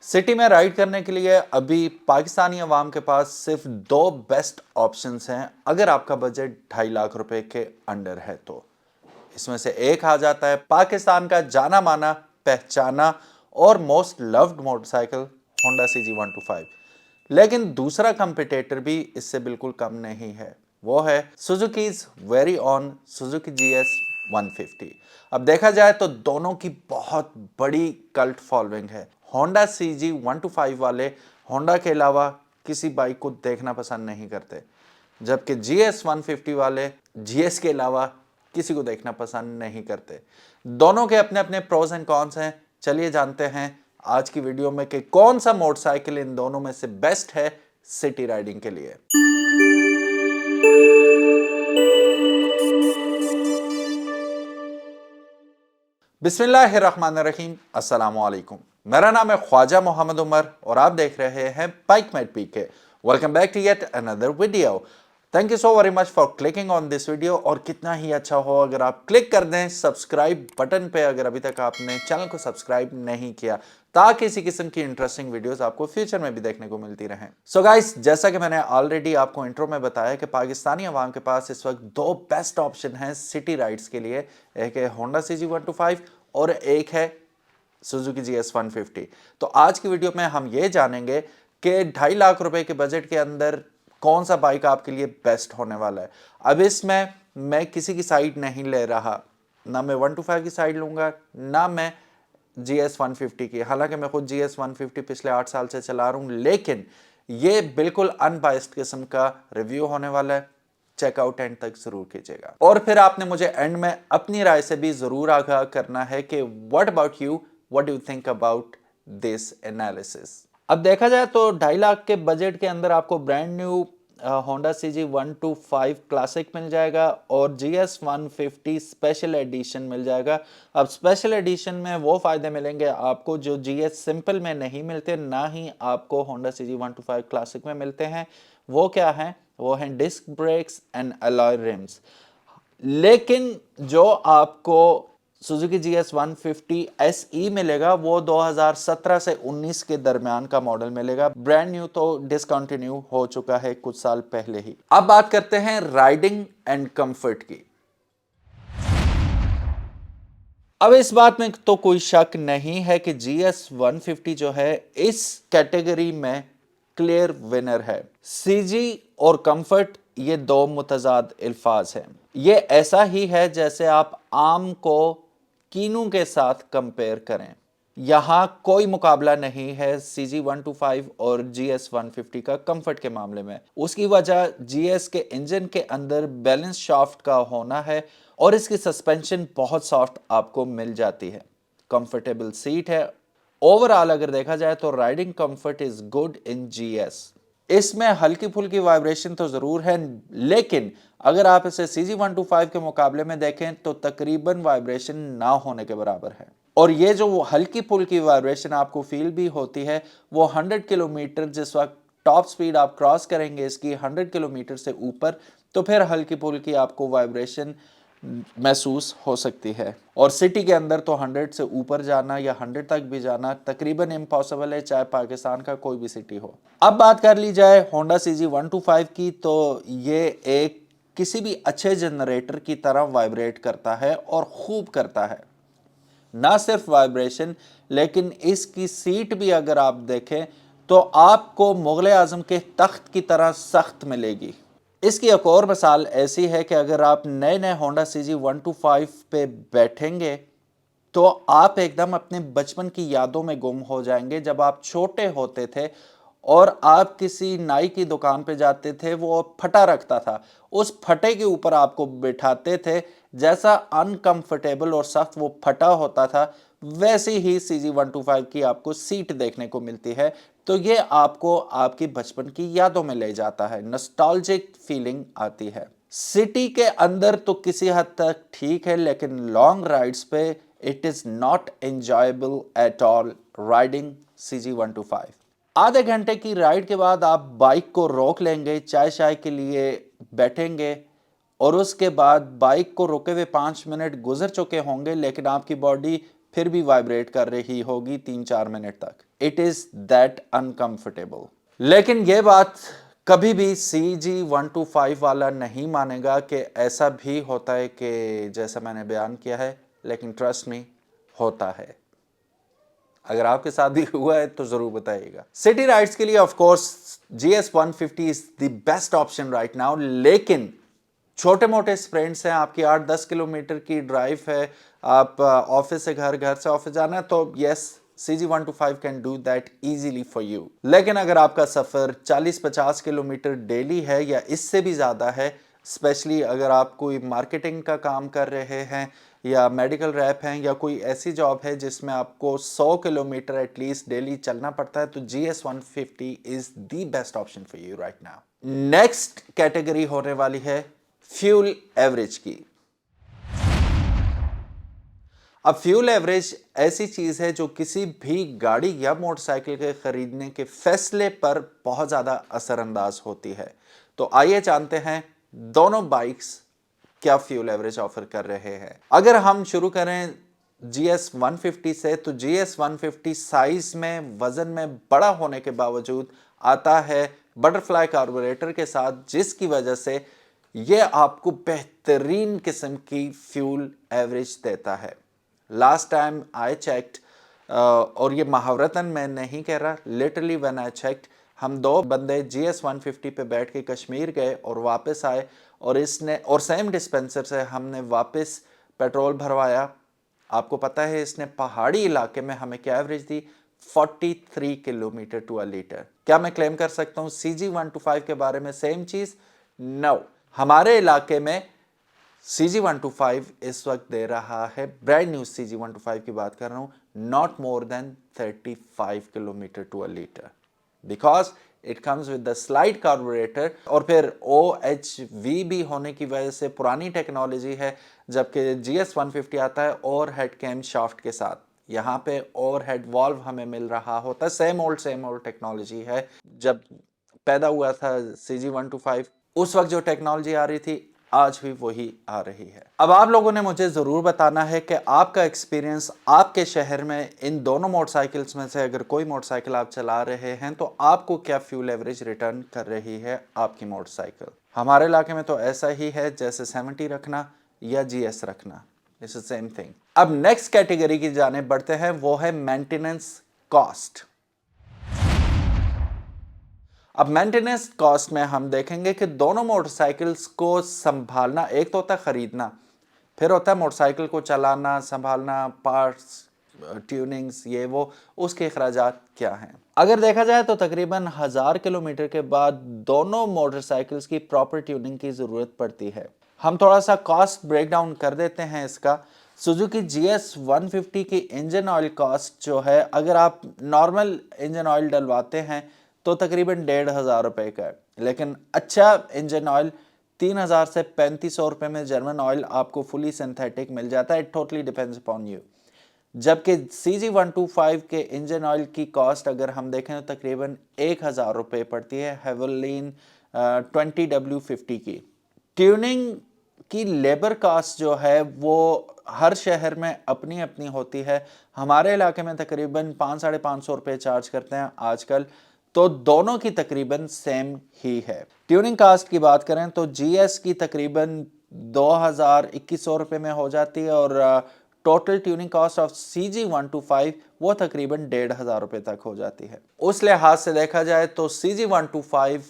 City में ride करने के लिए अभी पाकिस्तानी अवाम के पास सिर्फ दो बेस्ट ऑप्शंस हैं अगर आपका बजट 2.5 लाख रुपए के अंडर है तो। इसमें से एक आ जाता है पाकिस्तान का जाना माना, पहचाना और most loved motorcycle Honda CG125। लेकिन दूसरा कंपिटेटर भी इससे बिल्कुल कम नहीं है, वो है सुजुकीज वेरी ऑन सुजुकी GS150। अब देखा जाए तो दोनों की बहुत बड़ी कल्ट फॉलोइंग है। होंडा CG125 वाले होंडा के अलावा किसी बाइक को देखना पसंद नहीं करते, जबकि GS150 वाले GS के अलावा किसी को देखना पसंद नहीं करते। दोनों के अपने अपने प्रोज एंड कॉन्स हैं। चलिए जानते हैं आज की वीडियो में कि कौन सा मोटरसाइकिल इन दोनों में से बेस्ट है सिटी राइडिंग के लिए। बिस्मिल्लाहिर्रहमानिर्रहीम, अस्सलाम वालेकुम। मेरा नाम है ख्वाजा मोहम्मद उमर और आप देख रहे हैं bike mate PK. Welcome back to yet another video. Thank you so very much for clicking on this video. और कितना ही अच्छा हो अगर आप क्लिक कर दें सब्सक्राइब बटन पे अगर अभी तक आपने चैनल को सब्सक्राइब नहीं किया, ताकि इसी किस्म की इंटरेस्टिंग वीडियोस आपको फ्यूचर में भी देखने को मिलती रहें। सो गाइस, जैसा कि मैंने ऑलरेडी आपको इंट्रो में बताया कि पाकिस्तानी अवाम के पास इस वक्त दो बेस्ट ऑप्शन हैं सिटी राइड्स के लिए। एक है होंडा CG125 और एक है सुजुकी GS150। तो आज की वीडियो में हम ये जानेंगे कि 2.5 लाख रुपए के बजट के अंदर कौन सा बाइक आपके लिए बेस्ट होने वाला है। अब इसमें मैं किसी की साइड नहीं ले रहा, ना मैं 125 की साइड लूंगा, ना मैं GS150 की। हालांकि मैं खुद GS150 पिछले 8 साल से चला रहा हूं, लेकिन ये बिल्कुल अनबायस्ड किस्म का रिव्यू होने वाला है। चेकआउट एंड तक जरूर कीजिएगा और फिर आपने मुझे एंड में अपनी राय से भी जरूर आगाह करना है कि what about you, what do you think about this analysis. अब देखा जाए तो 2.5 लाख के बजट के अंदर आपको brand new Honda CG125 classic मिल जाएगा और GS150 स्पेशल एडिशन मिल जाएगा। अब स्पेशल एडिशन में वो फायदे मिलेंगे आपको जो GS सिंपल में नहीं मिलते, ना ही आपको होंडा CG125 क्लासिक में मिलते हैं। वो क्या है? वो हैं disc brakes and alloy rims. लेकिन जो आपको सुजुकी GS150 SE मिलेगा वो 2017 से 19 के दरमियान का मॉडल मिलेगा। ब्रांड न्यू तो डिसकंटिन्यू हो चुका है कुछ साल पहले ही। अब बात करते हैं राइडिंग एंड कंफर्ट की। अब इस बात में तो कोई शक नहीं है कि GS150 जो है इस कैटेगरी में क्लियर विनर है। सीजी और कंफर्ट ये दो मुतजाद अल्फाज हैं। ये ऐसा ही है जैसे आप आम को कीनू के साथ कंपेयर करें। यहां कोई मुकाबला नहीं है CG125 और GS150 का कंफर्ट के मामले में। उसकी वजह GS के इंजन के अंदर बैलेंस शाफ्ट का होना है और इसकी सस्पेंशन बहुत सॉफ्ट आपको मिल जाती है। कंफर्टेबल सीट है। ओवरऑल अगर देखा जाए तो riding comfort is good in GS। इसमें हल्की फुल्की वाइब्रेशन तो जरूर है, लेकिन अगर आप इसे CG125 के मुकाबले में देखें तो तकरीबन वाइब्रेशन ना होने के बराबर है। और ये जो हल्की फुल्की वाइब्रेशन आपको फील भी होती है वो 100 किलोमीटर जिस वक्त टॉप स्पीड आप क्रॉस करेंगे इसकी 100 किलोमीटर से ऊपर, तो फिर हल्की फुल्की आपको वाइब्रेशन महसूस हो सकती है। और सिटी के अंदर तो 100 से ऊपर जाना या 100 तक भी जाना तकरीबन इम्पॉसिबल है, चाहे पाकिस्तान का कोई भी सिटी हो। अब बात कर ली जाए होंडा CG125 की, तो ये एक किसी भी अच्छे जनरेटर की तरह वाइब्रेट करता है और खूब करता है। ना सिर्फ वाइब्रेशन, लेकिन इसकी सीट भी अगर आप देखें तो आपको मुगल आजम के तख्त की तरह सख्त मिलेगी। इसकी एक और मिसाल ऐसी है कि अगर आप नए नए होंडा CG125 पे बैठेंगे तो आप एकदम अपने बचपन की यादों में गुम हो जाएंगे। जब आप छोटे होते थे और आप किसी नाई की दुकान पे जाते थे, वो फटा रखता था, उस फटे के ऊपर आपको बिठाते थे, जैसा अनकंफर्टेबल और सख्त वो फटा होता था वैसी ही CG125 की आपको सीट देखने को मिलती है। तो ये आपको आपकी बचपन की यादों में ले जाता है, नॉस्टैल्जिक फीलिंग आती है। सिटी के अंदर तो किसी हद तक ठीक है, लेकिन लॉन्ग राइड्स पे it is not enjoyable at all riding CG125। आधे घंटे की राइड के बाद आप बाइक को रोक लेंगे, चाय शाय के लिए बैठेंगे और उसके बाद बाइक को रुके हुए 5 मिनट गुजर चुके होंगे, लेकिन आपकी बॉडी फिर भी वाइब्रेट कर रही होगी 3-4 मिनट तक। It is that uncomfortable. लेकिन ये बात कभी भी CG125 वाला नहीं मानेगा कि ऐसा भी होता है कि जैसा मैंने बयान किया है, लेकिन ट्रस्ट मी, होता है। अगर आपके साथ भी हुआ है तो जरूर बताइएगा। सिटी राइड्स के लिए of course GS150 is the best option right now, लेकिन छोटे मोटे स्प्रिंट्स हैं, आपकी 8-10 किलोमीटर की ड्राइव है, आप ऑफिस से घर, घर से ऑफिस जाना है, तो yes, CG125 can do that easily for you. लेकिन अगर आपका सफर 40-50 किलोमीटर डेली है या इससे भी ज्यादा है, स्पेशली अगर आप कोई मार्केटिंग का काम कर रहे हैं या मेडिकल रैप हैं या कोई ऐसी जॉब है जिसमें आपको 100 किलोमीटर एटलीस्ट डेली चलना पड़ता है, तो GS150 is the best option for you right now. Next category होने वाली है फ्यूल एवरेज की। अब फ्यूल एवरेज ऐसी चीज है जो किसी भी गाड़ी या मोटरसाइकिल के खरीदने के फैसले पर बहुत ज्यादा असरअंदाज होती है। तो आइए जानते हैं दोनों बाइक्स क्या फ्यूल एवरेज ऑफर कर रहे हैं। अगर हम शुरू करें GS150 से, तो GS150 साइज में, वजन में बड़ा होने के बावजूद आता है बटरफ्लाई कार्बोरेटर के साथ, जिसकी वजह से यह आपको बेहतरीन किस्म की फ्यूल एवरेज देता है। लास्ट टाइम आई चेक्ड, और ये महावरतन मैं नहीं कह रहा, लिटरली व्हेन आई चेक्ड, हम दो बंदे GS150 पे बैठ के कश्मीर गए और वापस आए, और इसने, और सेम डिस्पेंसर से हमने वापस पेट्रोल भरवाया। आपको पता है इसने पहाड़ी इलाके में हमें क्या एवरेज दी? 43 किलोमीटर टू अ लीटर। क्या मैं क्लेम कर सकता हूं CG125 के बारे में सेम चीज? नो। हमारे इलाके में CG125 इस वक्त दे रहा है, ब्रांड न्यू CG125 की बात कर रहा हूं, not more than 35 kilometre to a litre, because it comes with the slide carburettor. और फिर OHV भी होने की वजह से पुरानी टेक्नोलॉजी है, जबकि GS150 आता है ओवरहेड कैम शाफ्ट के साथ। यहाँ पे ओवरहेड वॉल्व हमें मिल रहा होता है, सेम ओल्ड टेक्नोलॉजी है। जब पैदा हुआ था CG125, उस वक्त जो टेक्नोलॉजी आ रही थी, आज भी वही आ रही है। अब आप लोगों ने मुझे जरूर बताना है कि आपका एक्सपीरियंस आपके शहर में इन दोनों मोटरसाइकिल्स में से अगर कोई मोटरसाइकिल आप चला रहे हैं तो आपको क्या फ्यूल एवरेज रिटर्न कर रही है आपकी मोटरसाइकिल। हमारे इलाके में तो ऐसा ही है जैसे 70 रखना या GS रखना, इट्स द सेम थिंग। अब नेक्स्ट कैटेगरी की जाने बढ़ते हैं, वो है मेंटेनेंस कॉस्ट। अब मेंटेनेंस कॉस्ट में हम देखेंगे कि दोनों मोटरसाइकिल्स को संभालना, एक तो होता है खरीदना, फिर होता है मोटरसाइकिल को चलाना, संभालना, पार्ट्स, ट्यूनिंग्स, ये वो, उसके अखराजात क्या हैं। अगर देखा जाए तो तकरीबन 1000 किलोमीटर के बाद दोनों मोटरसाइकिल्स की प्रॉपर ट्यूनिंग की जरूरत पड़ती है। हम थोड़ा सा कॉस्ट ब्रेक डाउन कर देते हैं इसका। सुजुकी GS150 की इंजन ऑयल कॉस्ट जो है, अगर आप नॉर्मल इंजन ऑयल डलवाते हैं तो तकरीबन 1500 रुपए का है, लेकिन अच्छा इंजन ऑयल 3000 से 3500 रुपए में जर्मन ऑयल आपको फुली सिंथेटिक मिल जाता है। It totally depends upon you. जबकि CG125 के इंजन ऑयल की कॉस्ट अगर हम देखें तो तकरीबन 1000 रुपए पड़ती है, हेवलिन 20W50 की। ट्यूनिंग की लेबर कास्ट जो है वो हर शहर में अपनी अपनी होती है। हमारे इलाके में तकरीबन 500-550 रुपए चार्ज करते हैं आजकल, तो दोनों की तकरीबन सेम ही है। ट्यूनिंग कास्ट की बात करें तो GS की तकरीबन 2000-2100 रुपए में हो जाती है, और total tuning cost of CG125 वो तकरीबन 1500 रुपए तक हो जाती है। उस लिहाज से देखा जाए तो CG125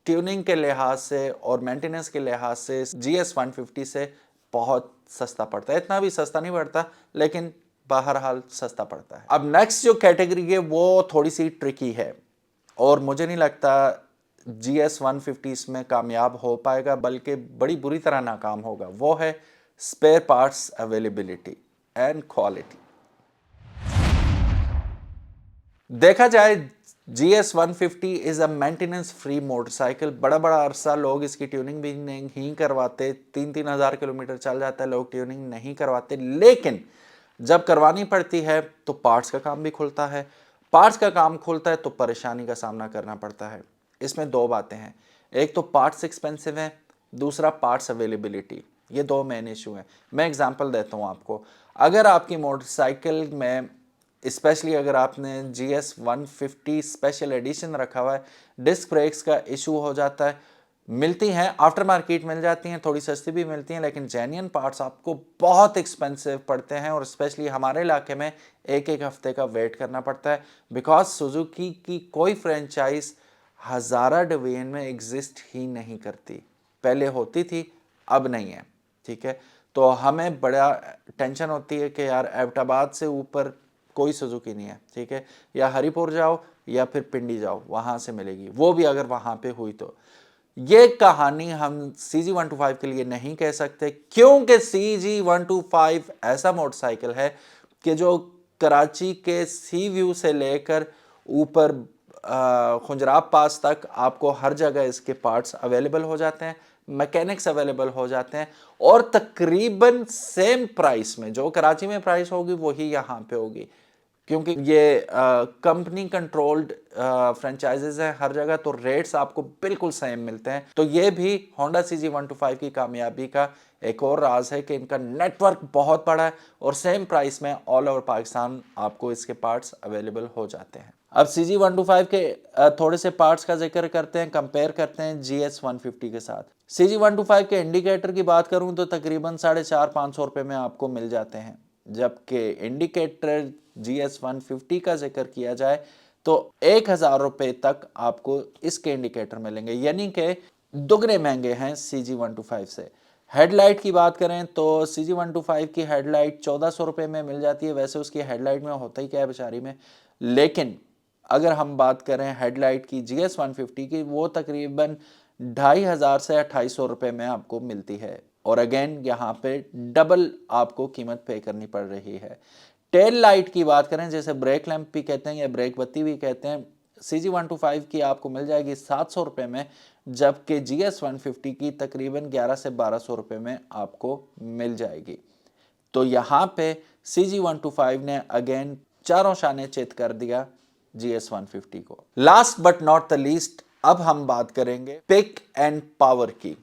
ट्यूनिंग के लिहाज से और मेंटेनेंस के लिहाज से GS150 से बहुत सस्ता पड़ता है। इतना भी सस्ता नहीं पड़ता, लेकिन बहरहाल सस्ता पड़ता है। अब नेक्स्ट जो कैटेगरी है वो थोड़ी सी ट्रिकी है, और मुझे नहीं लगता GS150 इसमें कामयाब हो पाएगा, बल्कि बड़ी बुरी तरह नाकाम होगा। वो है spare parts availability and quality. देखा जाए GS150 is a maintenance free motorcycle. बड़ा बड़ा अरसा लोग इसकी ट्यूनिंग भी नहीं करवाते, 3-3 हज़ार किलोमीटर चल जाता है, लोग ट्यूनिंग नहीं करवाते, लेकिन जब करवानी पड़ती है तो पार्ट्स का काम भी खुलता है। पार्ट्स का काम खुलता है तो परेशानी का सामना करना पड़ता है। इसमें दो बातें हैं, एक तो पार्ट्स एक्सपेंसिव है, दूसरा पार्ट्स अवेलेबिलिटी। ये दो मेन इशू हैं। मैं एग्जांपल देता हूं आपको। अगर आपकी मोटरसाइकिल में स्पेशली अगर आपने GS 150 स्पेशल एडिशन रखा हुआ है, डिस्क ब्रेक्स का इशू हो जाता है। मिलती हैं आफ्टर मार्केट, मिल जाती हैं, थोड़ी सस्ती भी मिलती हैं, लेकिन जेन्युइन पार्ट्स आपको बहुत एक्सपेंसिव पड़ते हैं और स्पेशली हमारे इलाके में एक एक हफ्ते का वेट करना पड़ता है, बिकॉज सुजुकी की कोई फ्रेंचाइज हज़ारा डिवीजन में एग्जिस्ट ही नहीं करती। पहले होती थी, अब नहीं है, ठीक है। तो हमें बड़ा टेंशन होती है कि यार एबटाबाद से ऊपर कोई सुजुकी नहीं है, ठीक है, या हरिपुर जाओ या फिर पिंडी जाओ, वहाँ से मिलेगी, वो भी अगर वहाँ पे हुई तो। ये कहानी हम CG125 के लिए नहीं कह सकते, क्योंकि CG125 ऐसा मोटरसाइकिल है कि जो कराची के सी व्यू से लेकर ऊपर खुजराब पास तक आपको हर जगह इसके पार्ट्स अवेलेबल हो जाते हैं, मैकेनिक्स अवेलेबल हो जाते हैं, और तकरीबन सेम प्राइस में, जो कराची में प्राइस होगी वही यहाँ पे होगी, क्योंकि ये कंपनी कंट्रोल्ड फ्रेंचाइजेज हैं हर जगह, तो रेट्स आपको बिल्कुल सेम मिलते हैं। तो ये भी होंडा CG125 की कामयाबी का एक और राज है कि इनका नेटवर्क बहुत बड़ा है और सेम प्राइस में ऑल ओवर पाकिस्तान आपको इसके पार्ट्स अवेलेबल हो जाते हैं। अब CG125 के थोड़े से पार्ट्स का जिक्र करते हैं, कंपेयर करते हैं GS 150 के साथ। CG125 के इंडिकेटर की बात करूं तो तकरीबन 450-500 रुपये में आपको मिल जाते हैं, जबकि इंडिकेटर GS 150 का जिक्र किया जाए तो 1000 रुपये तक आपको इसके इंडिकेटर मिलेंगे, यानी कि दुगने महंगे हैं CG125 से। हेडलाइट की बात करें तो CG125 की हेडलाइट 1400 रुपये में मिल जाती है। वैसे उसकी हेडलाइट में होता ही क्या है बेचारी में, लेकिन अगर हम बात करें हेडलाइट की GS 150 की, वो तकरीबन 2500 से 2800 रुपये में आपको मिलती है, और अगेन यहाँ पे डबल आपको कीमत पे करनी पड़ रही है। टेल लाइट की बात करें, जैसे ब्रेक लैंप भी कहते हैं या ब्रेक बत्ती भी कहते हैं, CG125 की आपको मिल जाएगी 700 रुपये में, जबकि GS 150 की तकरीबन 11 से 1200 रुपये में आपको मिल जाएगी। तो यहाँ पे CG125 ने अगेन चारों शाने चित कर दिया GS 150 को। Last but not the least, अब हम बात करेंगे पिक एंड पावर की।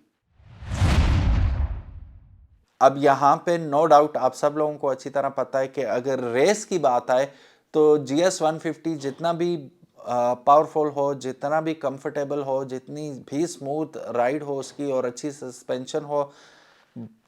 अब यहाँ पे नो डाउट आप सब लोगों को अच्छी तरह पता है कि अगर रेस की बात आए तो GS 150 जितना भी पावरफुल हो, जितना भी कंफर्टेबल हो, जितनी भी स्मूथ राइड हो उसकी और अच्छी सस्पेंशन हो,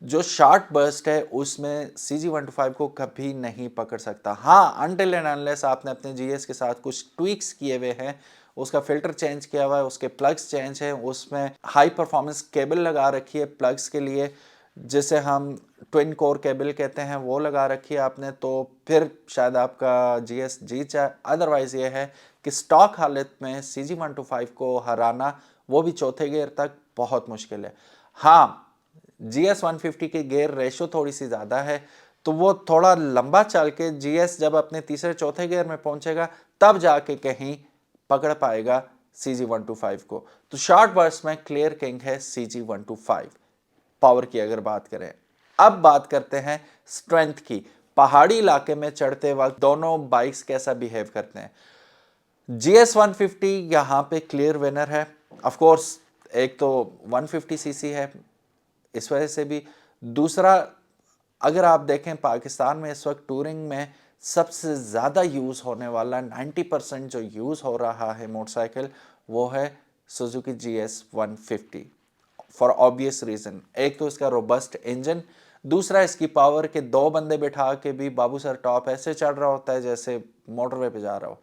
जो शार्ट बर्स्ट है उसमें CG125 को कभी नहीं पकड़ सकता। हाँ, अनटिल एंड अनलेस आपने अपने GS के साथ कुछ ट्विक्स किए हुए हैं, उसका फिल्टर चेंज किया हुआ है, उसके प्लग्स चेंज है, उसमें हाई परफॉर्मेंस केबल लगा रखी है प्लग्स के लिए, जिसे हम ट्विन कोर केबल कहते हैं, वो लगा रखी है आपने, तो फिर शायद आपका GS जीत जाए। अदरवाइज ये है कि स्टॉक हालत में CG125 को हराना, वो भी चौथे गियर तक, बहुत मुश्किल है। हाँ, GS 150 की गियर रेशो थोड़ी सी ज़्यादा है, तो वो थोड़ा लंबा चल के GS जब अपने तीसरे चौथे गियर में पहुंचेगा तब जाके कहीं पकड़ पाएगा CG125 को। तो शॉर्ट बर्स्ट में क्लियर किंग है CG125। पावर की अगर बात करें, अब बात करते हैं स्ट्रेंथ की। पहाड़ी इलाके में चढ़ते वक्त दोनों बाइक्स कैसा बिहेव करते हैं। GS 150 यहाँ पे क्लियर विनर है। ऑफ कोर्स एक तो 150cc है, इस वजह से भी। दूसरा, अगर आप देखें पाकिस्तान में इस वक्त टूरिंग में सबसे ज़्यादा यूज़ होने वाला 90% जो यूज़ हो रहा है मोटरसाइकिल, वो है Suzuki GS 150 for obvious reason. एक तो इसका रोबस्ट इंजन, दूसरा इसकी पावर के दो बंदे बिठा के भी बाबू सर टॉप ऐसे चढ़ रहा होता है जैसे मोटरवे पे जा रहा हो।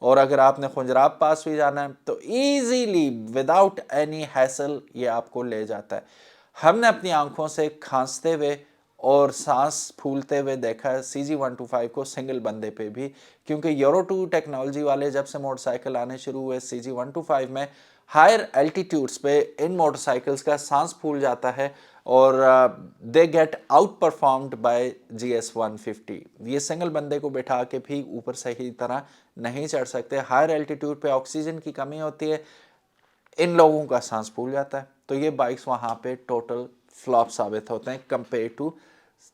और अगर आपने खुजराब पास भी जाना है तो इजीली विदाउट एनी हैसल ये आपको ले जाता है। हमने अपनी आंखों से खांसते हुए और सांस फूलते हुए देखा है CG125 को सिंगल बंदे पे भी, क्योंकि यूरो 2 टेक्नोलॉजी वाले जब से मोटरसाइकिल आने शुरू हुए CG125 में, हायर एल्टीट्यूड्स पे इन मोटरसाइकिल्स का सांस फूल जाता है और they get out performed by GS 150। ये सिंगल बंदे को बैठा के भी ऊपर सही तरह नहीं चढ़ सकते, हायर एल्टीट्यूड पे ऑक्सीजन की कमी होती है, इन लोगों का सांस फूल जाता है। तो ये बाइक्स वहाँ पे टोटल फ्लॉप साबित होते हैं कंपेयर टू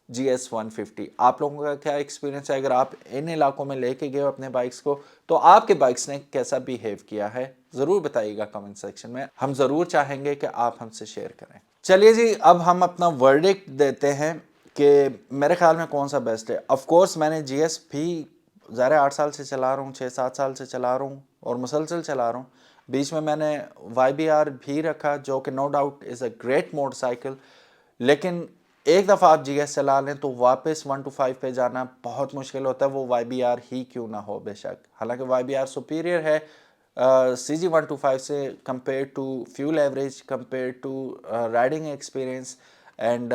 GS 150। आप लोगों का क्या एक्सपीरियंस है? अगर आप इन इलाकों में लेके गए हो अपने बाइक्स को, तो आपके बाइक्स ने कैसा बिहेव किया है ज़रूर बताइएगा कमेंट सेक्शन में। हम ज़रूर चाहेंगे कि आप हमसे शेयर करें। चलिए जी, अब हम अपना वर्डिक्ट देते हैं कि मेरे ख्याल में कौन सा बेस्ट है। ऑफ कोर्स मैंने GS भी ज़ाहिर 8 साल से चला रहा हूँ, 6-7 साल से चला रहा हूँ और मुसलसल चला रहा हूँ। बीच में मैंने YBR भी रखा जो कि no doubt is a great motorcycle, लेकिन एक दफ़ा आप GS चला लें तो वापस 125 पे जाना बहुत मुश्किल होता है, वो YBR ही क्यों ना हो बेशक। हालांकि YBR सुपीरियर है CG 125 से, compare to fuel average, compare to riding experience and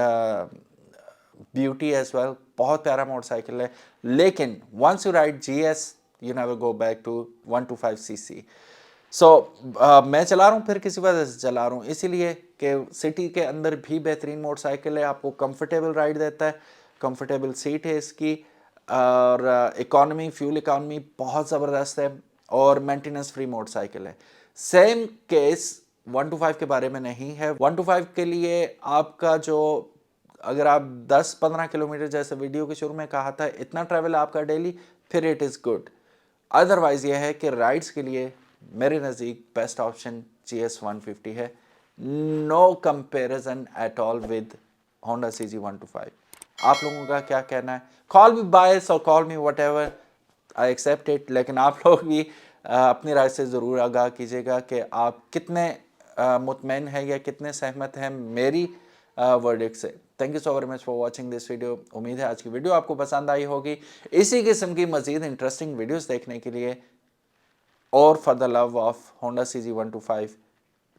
beauty as well. बहुत प्यारा मोटरसाइकिल है, लेकिन once you ride GS you never go back to 125cc। So मैं चला रहा हूँ, फिर किसी वजह से चला रहा हूँ, इसीलिए कि सिटी के अंदर भी बेहतरीन मोटरसाइकिल है, आपको कंफर्टेबल राइड देता है, कंफर्टेबल सीट है इसकी, और इकॉनमी, फ्यूल इकॉनमी बहुत ज़बरदस्त है और मेंटेनेंस फ्री मोटरसाइकिल है। सेम केस 125 के बारे में नहीं है। 125 के लिए आपका जो, अगर आप 10-15 किलोमीटर जैसे वीडियो के शुरू में कहा था इतना ट्रैवल आपका डेली, फिर इट इज़ गुड। अदरवाइज़ यह है कि राइड्स के लिए मेरे नज़दीक बेस्ट ऑप्शन GS 150 है, no comparison at all with Honda CG 125। आप लोगों का क्या कहना है? कॉल मी बायस और call me whatever, I accept it, लेकिन आप लोग भी अपनी राय से ज़रूर आगाह कीजिएगा कि आप कितने मुतमईन हैं या कितने सहमत हैं मेरी वर्डिक्ट से। Thank you so very much for watching this video. उम्मीद है आज की वीडियो आपको पसंद आई होगी। इसी किस्म की मज़ीद इंटरेस्टिंग वीडियोस देखने के लिए और for the love of Honda CG 125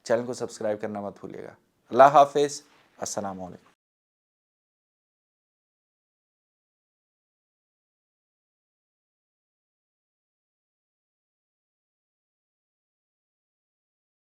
channel को सब्सक्राइब करना मत भूलिएगा। अल्लाह हाफिज़, अस्सलाम वालेकुम।